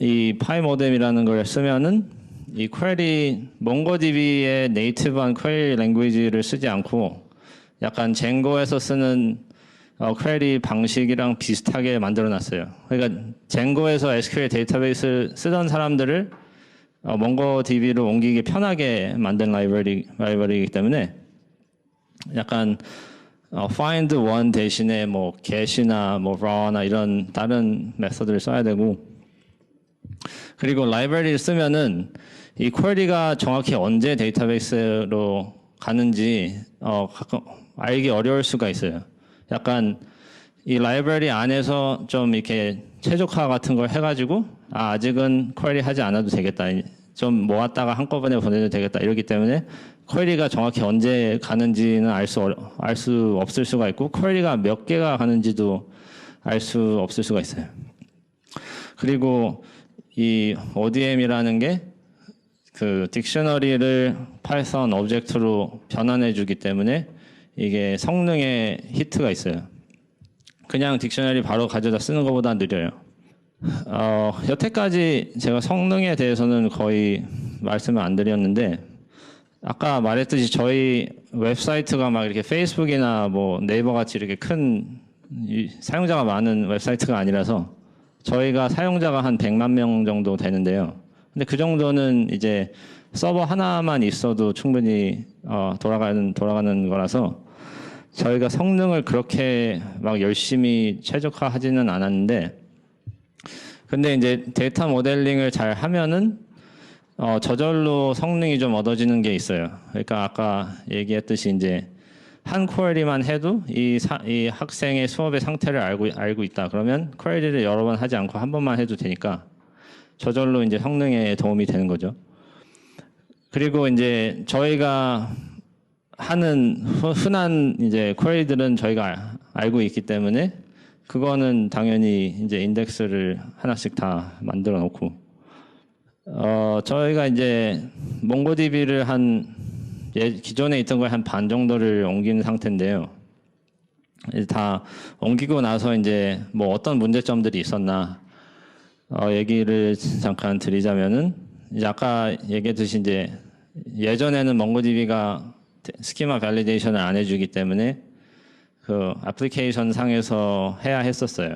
[SPEAKER 1] 이 파일 모뎀이라는 걸 쓰면은 이 퀘리 몽고DB의 네이티브한 퀘리 랭귀지를 쓰지 않고 약간 쟁고에서 쓰는 퀘리 방식이랑 비슷하게 만들어놨어요. 그러니까 쟁고에서 SQL 데이터베이스 쓰던 사람들을 몽고DB로 옮기기 편하게 만든 라이브러리이기 때문에 약간 find one 대신에 뭐 get이나 뭐 raw나 이런 다른 메서드를 써야 되고 그리고 라이브러리를 쓰면은 이 퀘리가 정확히 언제 데이터베이스로 가는지 가끔 알기 어려울 수가 있어요. 약간 이 라이브러리 안에서 좀 이렇게 최적화 같은 걸 해가지고 아직은 쿼리 하지 않아도 되겠다. 좀 모았다가 한꺼번에 보내도 되겠다. 이러기 때문에 쿼리가 정확히 언제 가는지는 알 수 없을 수가 있고 쿼리가 몇 개가 가는지도 알 수 없을 수가 있어요. 그리고 이 ODM이라는 게 그 딕셔너리를 파이썬 오브젝트로 변환해 주기 때문에 이게 성능에 히트가 있어요. 그냥 딕셔너리 바로 가져다 쓰는 것보다 느려요. 여태까지 제가 성능에 대해서는 거의 말씀을 안 드렸는데 아까 말했듯이 저희 웹사이트가 막 이렇게 페이스북이나 뭐 네이버 같이 이렇게 큰 사용자가 많은 웹사이트가 아니라서 저희가 사용자가 한 100만 명 정도 되는데요. 근데 그 정도는 이제 서버 하나만 있어도 충분히 돌아가는 거라서 저희가 성능을 그렇게 막 열심히 최적화하지는 않았는데 근데 이제 데이터 모델링을 잘 하면은 저절로 성능이 좀 얻어지는 게 있어요. 그러니까 아까 얘기했듯이 이제 한 쿼리만 해도 이 학생의 수업의 상태를 알고 있다. 그러면 쿼리를 여러 번 하지 않고 한 번만 해도 되니까 저절로 이제 성능에 도움이 되는 거죠. 그리고 이제 저희가 하는 흔한 이제 쿼리들은 저희가 알고 있기 때문에 그거는 당연히 이제 인덱스를 하나씩 다 만들어 놓고 저희가 이제 몽고DB를 기존에 있던 걸 한 반 정도를 옮긴 상태인데요. 이제 다 옮기고 나서 이제 뭐 어떤 문제점들이 있었나 얘기를 잠깐 드리자면은 이제 아까 얘기했듯이 이제 예전에는 몽고DB가 스키마 밸리데이션을 안 해주기 때문에 그 애플리케이션 상에서 해야 했었어요.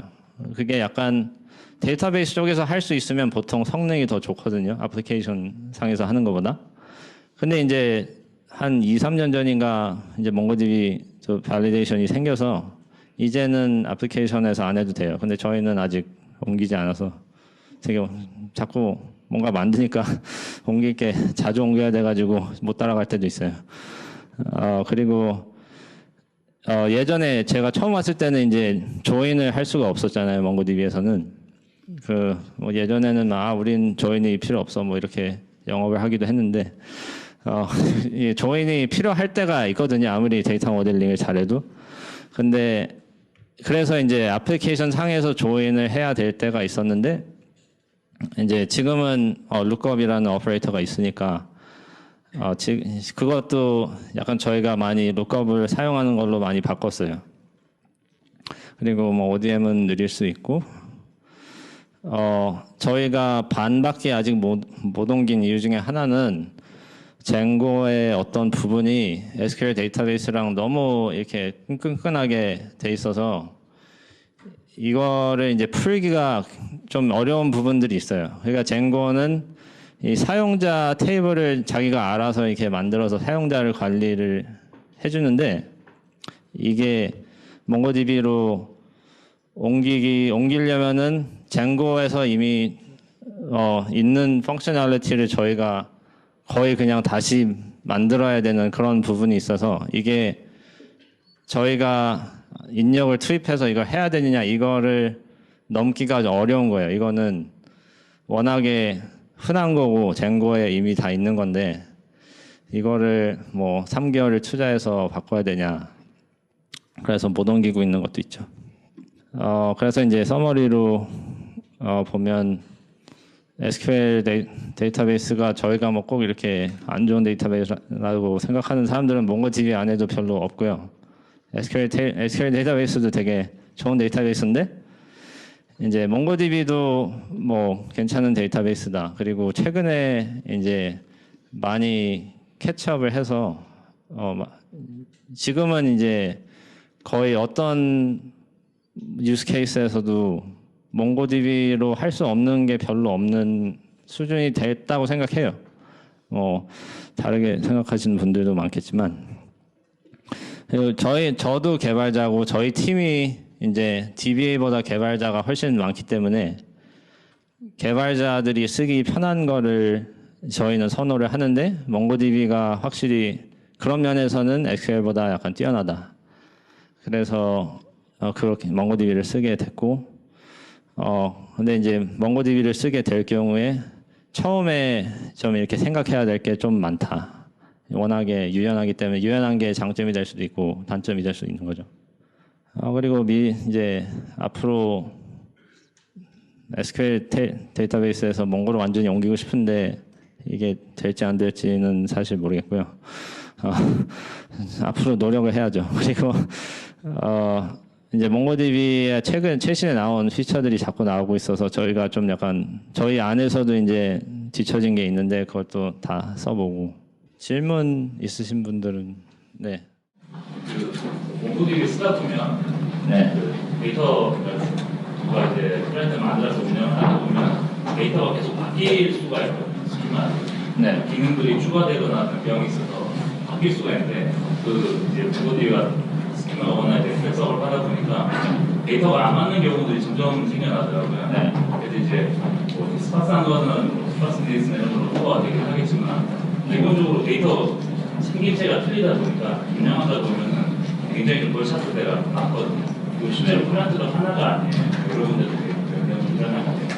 [SPEAKER 1] 그게 약간 데이터베이스 쪽에서 할 수 있으면 보통 성능이 더 좋거든요. 애플리케이션 상에서 하는 것보다. 근데 이제 한 2, 3년 전인가 이제 몽고DB 밸리데이션이 생겨서 이제는 애플리케이션에서 안 해도 돼요. 근데 저희는 아직 옮기지 않아서 되게 자꾸 뭔가 만드니까 옮길 게 자주 옮겨야 돼가지고 못 따라갈 때도 있어요. 그리고 예전에 제가 처음 왔을 때는 이제 조인을 할 수가 없었잖아요. 몽고DB에서는 뭐 예전에는 우린 조인이 필요 없어 뭐 이렇게 영업을 하기도 했는데 조인이 필요할 때가 있거든요. 아무리 데이터 모델링을 잘해도. 근데 그래서 이제 애플리케이션 상에서 조인을 해야 될 때가 있었는데 이제 지금은 룩업이라는 오퍼레이터가 있으니까 그것도 약간 저희가 많이 룩업을 사용하는 걸로 많이 바꿨어요. 그리고 뭐 ODM은 느릴 수 있고 저희가 반밖에 아직 못 옮긴 이유 중에 하나는 쟁고의 어떤 부분이 SQL 데이터베이스랑 너무 이렇게 끈끈하게 돼 있어서 이거를 이제 풀기가 좀 어려운 부분들이 있어요. 그러니까 쟁고는 이 사용자 테이블을 자기가 알아서 이렇게 만들어서 사용자를 관리를 해주는데 이게 몽고DB로 옮기려면은 쟁고에서 이미 있는 펑셔널리티를 저희가 거의 그냥 다시 만들어야 되는 그런 부분이 있어서 이게 저희가 인력을 투입해서 이걸 해야 되느냐 이거를 넘기가 어려운 거예요. 이거는 워낙에 흔한 거고 쟁고에 이미 다 있는 건데 이거를 뭐 3개월을 투자해서 바꿔야 되냐 그래서 못 옮기고 있는 것도 있죠. 그래서 이제 서머리로 보면 SQL 데이터베이스가 저희가 뭐 꼭 이렇게 안 좋은 데이터베이스라고 생각하는 사람들은 몽고DB 안에도 별로 없고요. SQL 데이터베이스도 되게 좋은 데이터베이스인데 이제 몽고DB도 뭐 괜찮은 데이터베이스다. 그리고 최근에 이제 많이 캐치업을 해서 지금은 이제 거의 어떤 유스 케이스에서도 몽고DB로 할 수 없는 게 별로 없는 수준이 됐다고 생각해요. 다르게 생각하시는 분들도 많겠지만 그리고 저도 개발자고 저희 팀이 이제 DBA보다 개발자가 훨씬 많기 때문에 개발자들이 쓰기 편한 거를 저희는 선호를 하는데 몽고DB가 확실히 그런 면에서는 SQL보다 약간 뛰어나다. 그래서 그렇게 몽고DB를 쓰게 됐고, 근데 이제 몽고DB를 쓰게 될 경우에 처음에 좀 이렇게 생각해야 될 게 좀 많다. 워낙에 유연하기 때문에 유연한 게 장점이 될 수도 있고 단점이 될 수도 있는 거죠. 그리고 이제 앞으로 SQL 데이터베이스에서 몽고를 완전히 옮기고 싶은데 이게 될지 안 될지는 사실 모르겠고요. 앞으로 노력을 해야죠. 그리고 이제 몽고DB의 최신에 나온 피처들이 자꾸 나오고 있어서 저희가 좀 약간 저희 안에서도 이제 뒤처진 게 있는데 그것도 다 써보고. 질문 있으신 분들은 네.
[SPEAKER 2] 그 몽고DB 쓰다 보면
[SPEAKER 1] 네.
[SPEAKER 2] 그 데이터가 이제 프렌드 만들어서 운영하다 보면 데이터가 계속 바뀔 수가 있지만
[SPEAKER 1] 네.
[SPEAKER 2] 기능들이 추가되거나 변경이 있어서 바뀔 수가 있는데 그 이제 몽고DB가 스키마거나 이제 해석을 하다 보니까 데이터가 안 맞는 경우들이 점점 생겨나더라고요.
[SPEAKER 1] 네.
[SPEAKER 2] 그래서 이제 뭐 스파스한 거는 스파스 데이스나 이런 걸로 커버가 되긴 하겠지만 기본적으로 데이터 생김새가 틀리다 보니까 운영하다 보면은 굉장히 좀 골치 때가 많거든요. 요즘에 프렌드가 하나가 아니에요. 여러 군데도 변경이 일어나는데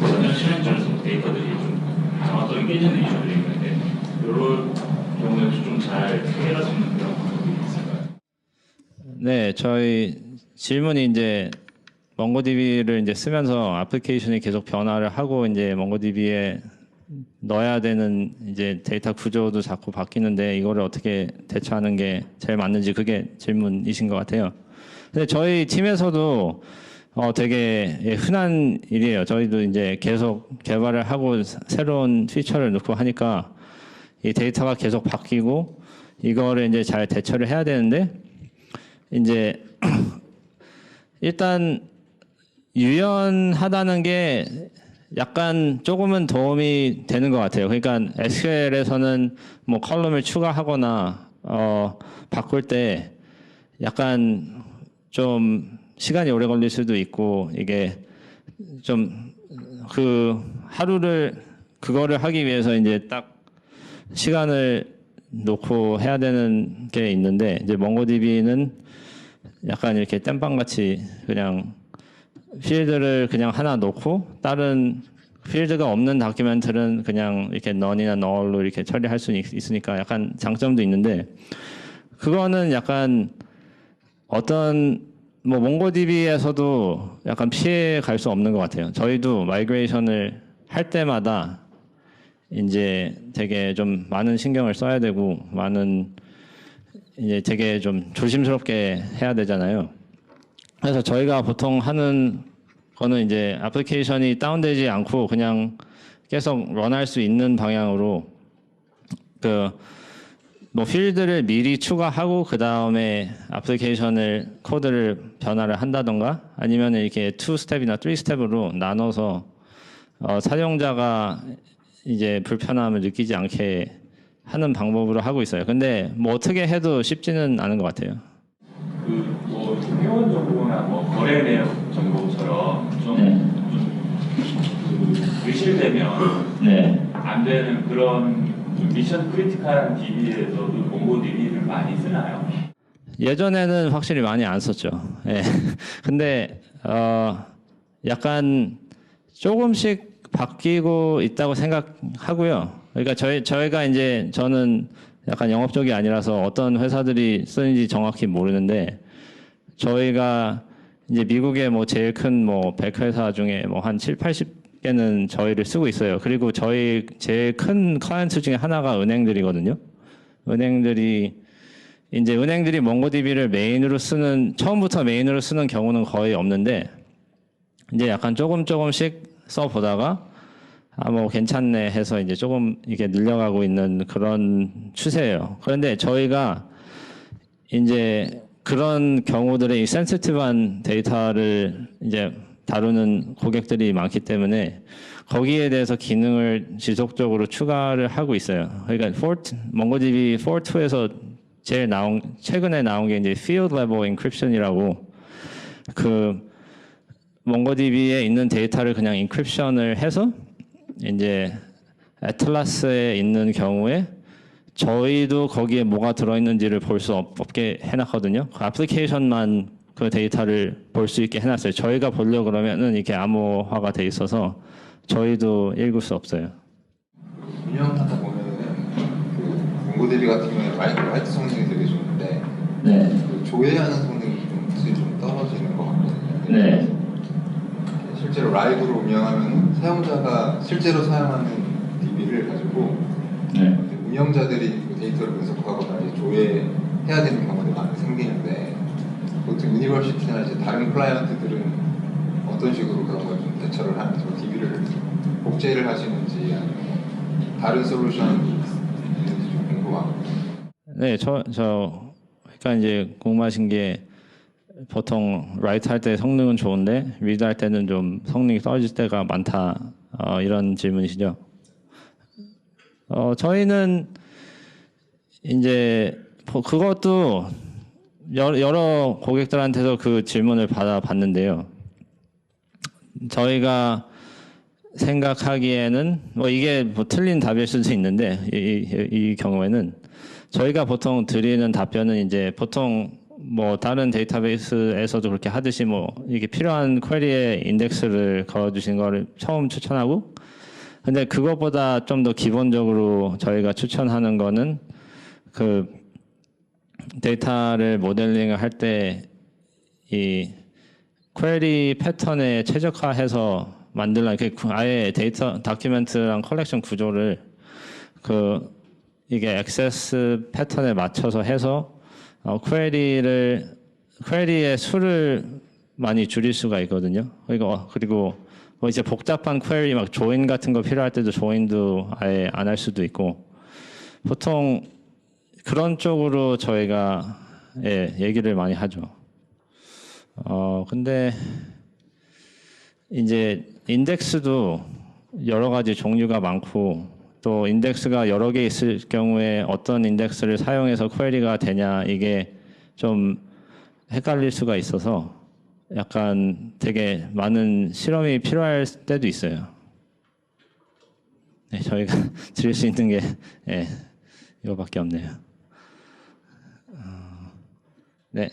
[SPEAKER 2] 전년 실행줄에서 데이터들이 좀 정확하게 깨지는 이슈들이 있는데 이런 경우에 좀 잘 해결할 수 있는 그런 방법이 있을까요?
[SPEAKER 1] 네, 저희 질문이 이제 몽고DB를 이제 쓰면서 애플리케이션이 계속 변화를 하고 이제 몽고DB에 넣어야 되는 이제 데이터 구조도 자꾸 바뀌는데 이거를 어떻게 대처하는 게 제일 맞는지 그게 질문이신 것 같아요. 근데 저희 팀에서도 되게 흔한 일이에요. 저희도 이제 계속 개발을 하고 새로운 피처를 넣고 하니까 이 데이터가 계속 바뀌고 이거를 이제 잘 대처를 해야 되는데 이제 일단 유연하다는 게 약간 조금은 도움이 되는 것 같아요. 그러니까 SQL에서는 뭐 컬럼을 추가하거나 바꿀 때 약간 좀 시간이 오래 걸릴 수도 있고 이게 좀 그 하루를 그거를 하기 위해서 이제 딱 시간을 놓고 해야 되는 게 있는데 이제 몽고DB는 약간 이렇게 땜빵같이 그냥 필드를 그냥 하나 놓고 다른 필드가 없는 다큐멘트는 그냥 이렇게 none이나 null로 이렇게 처리할 수 있으니까 약간 장점도 있는데 그거는 약간 어떤 뭐 몽고DB에서도 약간 피해 갈 수 없는 것 같아요. 저희도 마이그레이션을 할 때마다 이제 되게 좀 많은 신경을 써야 되고 많은 이제 되게 좀 조심스럽게 해야 되잖아요. 그래서 저희가 보통 하는 거는 이제 애플리케이션이 다운되지 않고 그냥 계속 런할 수 있는 방향으로 그 뭐 필드를 미리 추가하고 그 다음에 애플리케이션을 코드를 변화를 한다던가 아니면 이렇게 2스텝이나 3스텝으로 나눠서 사용자가 이제 불편함을 느끼지 않게 하는 방법으로 하고 있어요. 근데 뭐 어떻게 해도 쉽지는 않은 것 같아요.
[SPEAKER 2] 그뭐 회원 정보나 뭐 거래 내역 정보처럼 좀 의심되면 안 되는 그런 미션 크리티컬한 DB에서도 몽고DB를 많이 쓰나요?
[SPEAKER 1] 예전에는 확실히 많이 안 썼죠. 예. 근데 약간 조금씩 바뀌고 있다고 생각하고요. 그러니까 저희가 이제 저는 약간 영업 쪽이 아니라서 어떤 회사들이 쓰는지 정확히 모르는데 저희가 이제 미국의 뭐 제일 큰 뭐 100회사 중에 뭐 한 7, 80개는 저희를 쓰고 있어요. 그리고 저희 제일 큰 클라이언트 중에 하나가 은행들이거든요. 은행들이 몽고DB를 메인으로 쓰는 처음부터 메인으로 쓰는 경우는 거의 없는데 이제 약간 조금씩 써보다가 뭐 괜찮네 해서 이제 조금 이게 늘려가고 있는 그런 추세예요. 그런데 저희가 이제 그런 경우들의 이 센시티브한 데이터를 이제 다루는 고객들이 많기 때문에 거기에 대해서 기능을 지속적으로 추가를 하고 있어요. 그러니까 몽고DB 4.2에서 최근에 나온 게 이제 Field Level Encryption이라고 그 몽고DB에 있는 데이터를 그냥 인크립션을 해서 이제 애틀라스에 있는 경우에 저희도 거기에 뭐가 들어있는지를 볼 수 없게 해놨거든요. 그 애플리케이션만 그 데이터를 볼 수 있게 해놨어요. 저희가 보려고 그러면은 이렇게 암호화가 돼 있어서 저희도 읽을 수 없어요.
[SPEAKER 3] 운영하다 보면은 그 몽고DB 같은 경우에 라이트 성능이 되게 좋은데
[SPEAKER 2] 네.
[SPEAKER 3] 그 조회하는 성능이 좀 떨어지는 것 같거든요.
[SPEAKER 2] 네.
[SPEAKER 3] 실제로 라이브로 운영하면 사용자가 실제로 사용하는 DB를 가지고
[SPEAKER 2] 네.
[SPEAKER 3] 운영자들이 그 데이터를 분석하거나 이제 조회해야 되는 경우도 많이 생기는데 보통 유니버시티나 이제 다른 클라이언트들은 어떤 식으로 그런 걸 좀 대처를 하는지 DB를 복제를 하시는지 아니면 다른 솔루션이 있는지 좀 궁금합니다.
[SPEAKER 1] 네, 그러니까 이제 궁금하신 게 보통 라이트 할 때 성능은 좋은데 리드 할 때는 좀 성능이 떨어질 때가 많다 이런 질문이시죠? 저희는 이제 그것도 여러 고객들한테서 그 질문을 받아봤는데요. 저희가 생각하기에는 뭐 이게 뭐 틀린 답일 수도 있는데 이 경우에는 저희가 보통 드리는 답변은 이제 보통 뭐 다른 데이터베이스에서도 그렇게 하듯이 뭐 이게 필요한 퀘리에 인덱스를 걸어주신 거를 처음 추천하고, 근데 그것보다 좀 더 기본적으로 저희가 추천하는 거는 그 데이터를 모델링을 할 때 이 퀘리 패턴에 최적화해서 만들는 아예 데이터 다큐멘트랑 컬렉션 구조를 그 이게 액세스 패턴에 맞춰서 해서 퀘리의 수를 많이 줄일 수가 있거든요. 그리고 뭐 이제 복잡한 퀘리 막 조인 같은 거 필요할 때도 조인도 아예 안 할 수도 있고, 보통 그런 쪽으로 저희가 얘기를 많이 하죠. 근데 이제 인덱스도 여러 가지 종류가 많고, 또 인덱스가 여러 개 있을 경우에 어떤 인덱스를 사용해서 퀘리가 되냐 이게 좀 헷갈릴 수가 있어서 약간 되게 많은 실험이 필요할 때도 있어요. 네, 저희가 드릴 수 있는 게 이거밖에 없네요. 네.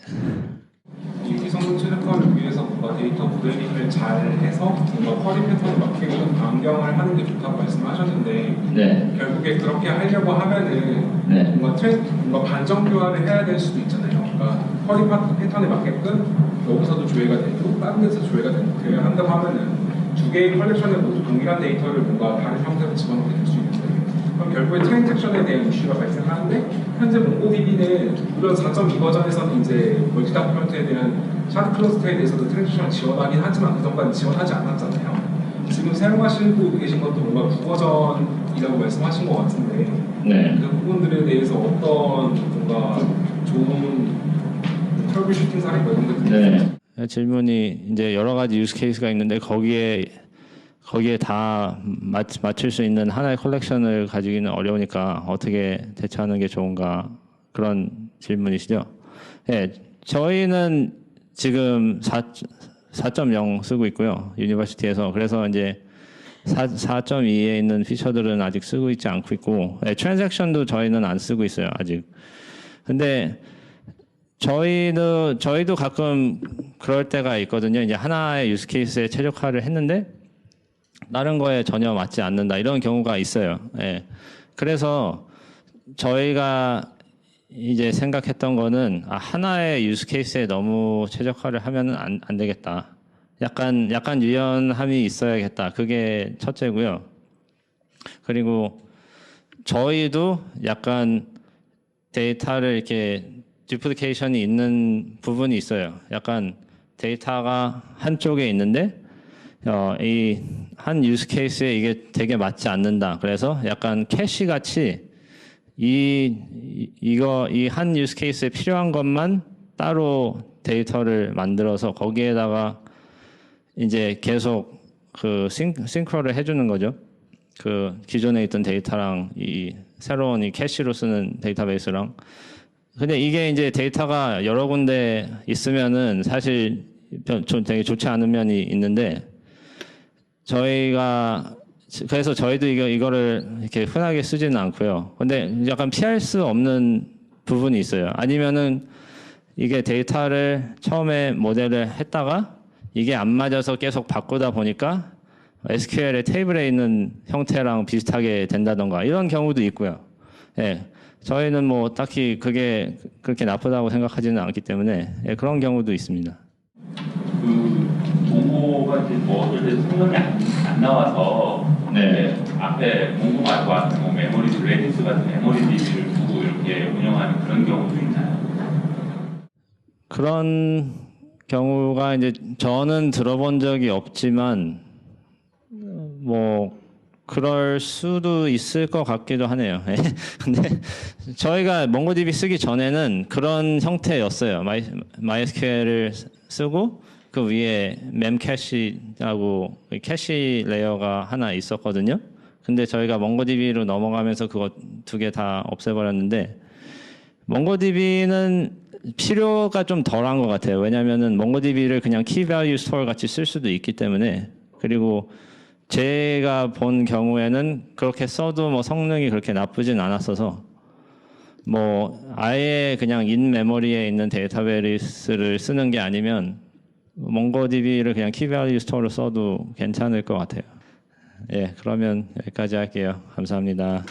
[SPEAKER 4] 인기 성능 최적화를 위해서 뭔가 데이터 모델링을 잘 해서 뭔가 쿼리 패턴에 맞게끔 변경을 하는 게 좋다고 말씀하셨는데,
[SPEAKER 2] 네.
[SPEAKER 4] 결국에 그렇게 하려고 하면은
[SPEAKER 2] 네.
[SPEAKER 4] 뭔가 반정 교환을 해야 될 수도 있잖아요. 그러니까 쿼리 패턴에 맞게끔 여기서도 조회가 되고 다른 데서 조회가 되고 그래야 한다고 하면은 두 개의 컬렉션에 모두 동일한 데이터를 뭔가 다른 형태로 집어넣게 될 수 있는데, 그럼 결국에 트랜잭션에 대한 이슈가 발생하는데, 현재 몽고DB는 물론 4.2 버전에서는 이제 멀티 다큐멘트에 대한 샤드 클러스터에 대해서도 트랜잭션을 지원하긴 하지만 그 전까지 지원하지 않았잖아요. 지금 사용하시고 계신 것도 뭔가 9버전이라고 말씀하신 것 같은데,
[SPEAKER 2] 네.
[SPEAKER 4] 그 부분들에 대해서 어떤 뭔가 좋은 트러블 슈팅 사례가 이런 것들이 있어요?
[SPEAKER 2] 네.
[SPEAKER 1] 질문이 이제 여러 가지 유스 케이스가 있는데 거기에 다 맞출 수 있는 하나의 컬렉션을 가지기는 어려우니까 어떻게 대처하는 게 좋은가, 그런 질문이시죠? 네, 저희는 지금 4.0 쓰고 있고요, 유니버시티에서. 그래서 이제 4.2에 있는 피처들은 아직 쓰고 있지 않고 있고, 트랜잭션도 저희는 안 쓰고 있어요, 아직. 근데 저희도 가끔 그럴 때가 있거든요. 이제 하나의 유스 케이스에 최적화를 했는데 다른 거에 전혀 맞지 않는다, 이런 경우가 있어요. 예. 그래서 저희가 이제 생각했던 거는 하나의 유스 케이스에 너무 최적화를 하면은 안 되겠다. 약간 유연함이 있어야겠다. 그게 첫째고요. 그리고 저희도 약간 데이터를 이렇게 듀플리케이션이 있는 부분이 있어요. 약간 데이터가 한쪽에 있는데 이 한 유스 케이스에 이게 되게 맞지 않는다. 그래서 약간 캐시 같이 이 한 유스 케이스에 필요한 것만 따로 데이터를 만들어서 거기에다가 이제 계속 그 싱크로를 해주는 거죠. 그 기존에 있던 데이터랑 이 새로운 이 캐시로 쓰는 데이터베이스랑. 근데 이게 이제 데이터가 여러 군데 있으면은 사실 되게 좋지 않은 면이 있는데, 저희가 그래서 저희도 이거를 이렇게 흔하게 쓰지는 않고요. 근데 약간 피할 수 없는 부분이 있어요. 아니면은 이게 데이터를 처음에 모델을 했다가 이게 안 맞아서 계속 바꾸다 보니까 SQL의 테이블에 있는 형태랑 비슷하게 된다던가 이런 경우도 있고요. 예. 저희는 뭐 딱히 그게 그렇게 나쁘다고 생각하지는 않기 때문에 예, 그런 경우도 있습니다.
[SPEAKER 2] 그 몽고가 이제 뭐 어떨 때 성능이 안 나와서
[SPEAKER 1] 네.
[SPEAKER 2] 앞에 몽고 말고 앞에 뭐 메모리 레디스 같은 메모리 DB를 두고 이렇게 운영하는 그런 경우도 있나요?
[SPEAKER 1] 그런 경우가 이제 저는 들어본 적이 없지만 뭐 그럴 수도 있을 것 같기도 하네요. 근데 저희가 몽고DB 쓰기 전에는 그런 형태였어요. MySQL을 쓰고 그 위에 memcache라고 캐시 레이어가 하나 있었거든요. 근데 저희가 몽고DB로 넘어가면서 그거 두 개 다 없애버렸는데 몽고DB는 필요가 좀 덜한 것 같아요. 왜냐하면은 몽고DB를 그냥 key value store 같이 쓸 수도 있기 때문에 그리고 제가 본 경우에는 그렇게 써도 뭐 성능이 그렇게 나쁘진 않았어서 뭐 아예 그냥 인 메모리에 있는 데이터베이스를 쓰는 게 아니면 몽고DB를 그냥 key value store로 써도 괜찮을 것 같아요. 예, 그러면 여기까지 할게요. 감사합니다.